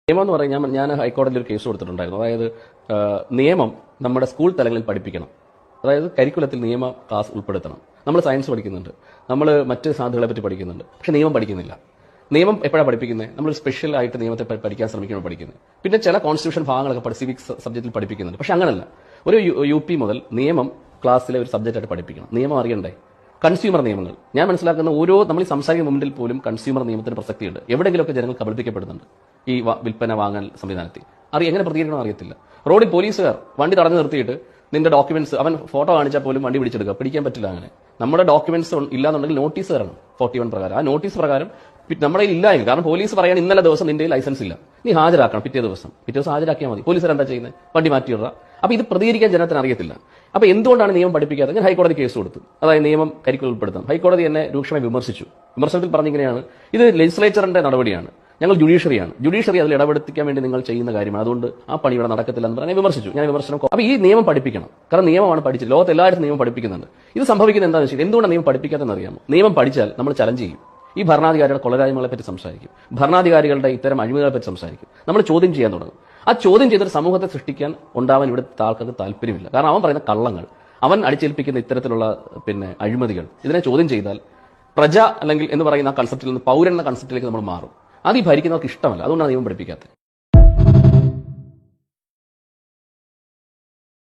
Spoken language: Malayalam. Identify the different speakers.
Speaker 1: നിയമം എന്ന് പറഞ്ഞാൽ ഞാൻ ഹൈക്കോടതിയിൽ ഒരു കേസ് കൊടുത്തിട്ടുണ്ടായിരുന്നു. അതായത് നിയമം നമ്മുടെ സ്കൂൾ തലങ്ങളിൽ പഠിപ്പിക്കണം. അതായത് കരിക്കുലത്തിൽ നിയമ ക്ലാസ് ഉൾപ്പെടുത്തണം. നമ്മൾ സയൻസ് പഠിക്കുന്നുണ്ട്, നമ്മൾ മറ്റ് സാധ്യതകളെ പറ്റി പഠിക്കുന്നുണ്ട്, പക്ഷെ നിയമം പഠിക്കുന്നില്ല. നിയമം എപ്പോഴാണ് പഠിപ്പിക്കുന്നത്? നമ്മൾ സ്പെഷ്യൽ ആയിട്ട് നിയമത്തെ പഠിക്കാൻ ശ്രമിക്കുമ്പോൾ പഠിക്കുന്നത്. പിന്നെ ചില കോൺസ്റ്റിറ്റ്യൂഷൻ ഭാഗങ്ങളൊക്കെ സിവിക്സ് സബ്ജക്റ്റിൽ പഠിപ്പിക്കുന്നുണ്ട്. പക്ഷെ അങ്ങനല്ല. ഒരു UP മുതൽ നിയമം ക്ലാസ്സിലെ ഒരു സബ്ജക്റ്റായിട്ട് പഠിപ്പിക്കണം. നിയമം അറിയണ്ടേ? കൺസ്യൂമർ നിയമങ്ങൾ ഞാൻ മനസ്സിലാക്കുന്ന നമ്മൾ ഈ സംസാരിക്കുന്ന മുമ്പിൽ പോലും കൺസ്യൂമർ നിയമത്തിന് പ്രസക്തിയുണ്ട്. എവിടെയെങ്കിലുമൊക്കെ ജനങ്ങൾ കബളിപ്പിക്കപ്പെടുന്നുണ്ട് ഈ വിൽപ്പന വാങ്ങൽ സംവിധാനത്തിൽ. എങ്ങനെ പ്രതികരിക്കണം അറിയത്തില്ല. റോഡിൽ പോലീസുകാർ വണ്ടി തടഞ്ഞു നിർത്തിയിട്ട് നിന്റെ ഡോക്യുമെന്റ്സ് അവൻ ഫോട്ടോ കാണിച്ചാൽ പോലും വണ്ടി പിടിച്ചെടുക്കുക, പിടിക്കാൻ പറ്റില്ല. അങ്ങനെ നമ്മുടെ ഡോക്യുമെന്റ്സ് ഇല്ലാന്നുണ്ടെങ്കിൽ നോട്ടീസ് തരണം 41 പ്രകാരം. ആ നോട്ടീസ് പ്രകാരം നമ്മുടെ കയ്യിൽ ഇല്ലായെങ്കിൽ, കാരണം പോലീസ് പറയാൻ ഇന്നലെ ദിവസം നിന്റെ ലൈസൻസ് ഇല്ല, നീ ഹാജരാക്കണം. പിറ്റേ ദിവസം ഹാജരാക്കിയാൽ മതി. പോലീസുകാർ എന്താ ചെയ്യുന്നത്? വണ്ടി മാറ്റിയിടുക. അപ്പൊ ഇത് പ്രതികരിക്കാൻ ജനത്തിന് അറിയത്തില്ല. അപ്പൊ എന്തുകൊണ്ടാണ് നിയമം പഠിപ്പിക്കാത്തത്? ഞാൻ ഹൈക്കോടതി കേസ് കൊടുത്തു. അതായത് നിയമം കരിക്കുലം ഉൾപ്പെടുത്താം. ഹൈക്കോടതി എന്നെ രൂക്ഷമായി വിമർശിച്ചു. വിമർശനത്തിൽ പറഞ്ഞിങ്ങനെയാണ്, ഇത് ലെജിസ്ലേച്ചറിന്റെ നടപടിയാണ്, ഞങ്ങൾ ജുഡീഷ്യറിയാണ്, ജുഡീഷ്യറി അതിൽ ഇടപെടുത്തിക്കാൻ വേണ്ടി നിങ്ങൾ ചെയ്യുന്ന കാര്യമാണ്, അതുകൊണ്ട് ആ പണി ഇവിടെ നടക്കത്തില്ല എന്ന് പറഞ്ഞാൽ വിമർശിച്ചു. ഞാൻ വിമർശനം. അപ്പൊ ഈ നിയമം പഠിപ്പിക്കണം, കാരണം നിയമമാണ് പഠിച്ചത്. ലോകത്ത് എല്ലായിടത്തും നിയമം പഠിപ്പിക്കുന്നുണ്ട്. ഇത് സംഭവിക്കുന്നത് എന്താണെന്ന് വെച്ചാൽ, എന്തുകൊണ്ടാണ് നിയമം പഠിപ്പിക്കാത്തതെന്ന് അറിയാമോ? നിയമം പഠിച്ചാൽ നമ്മൾ ചലഞ്ച് ചെയ്യും. ഈ ഭരണാധികാരികളുടെ കൊലരായ്മകളെ പറ്റി സംസാരിക്കും, ഭരണാധികാരികളുടെ ഇത്തരം അഴിമതികളെ പറ്റി സംസാരിക്കും. നമ്മൾ ചോദ്യം ചെയ്യാൻ തുടങ്ങും. ആ ചോദ്യം ചെയ്തൊരു സമൂഹത്തെ സൃഷ്ടിക്കാൻ ഉണ്ടാവാൻ ഇവിടെ ആൾക്കാർക്ക് താല്പര്യമില്ല. കാരണം അവൻ പറയുന്ന കള്ളങ്ങൾ, അവൻ അടിച്ചേൽപ്പിക്കുന്ന ഇത്തരത്തിലുള്ള അഴിമതികൾ, ഇതിനെ ചോദ്യം ചെയ്താൽ പ്രജ അല്ലെങ്കിൽ എന്ന് പറയുന്ന കൺസെപ്റ്റിൽ നിന്ന് പൗരൻ എന്ന കൺസെപ്റ്റിലേക്ക് നമ്മൾ മാറും. അത് ഈ ഭരിക്കുന്നവർക്ക് ഇഷ്ടമല്ല. അതുകൊണ്ടാണ് നിയമം പഠിപ്പിക്കാത്തത്.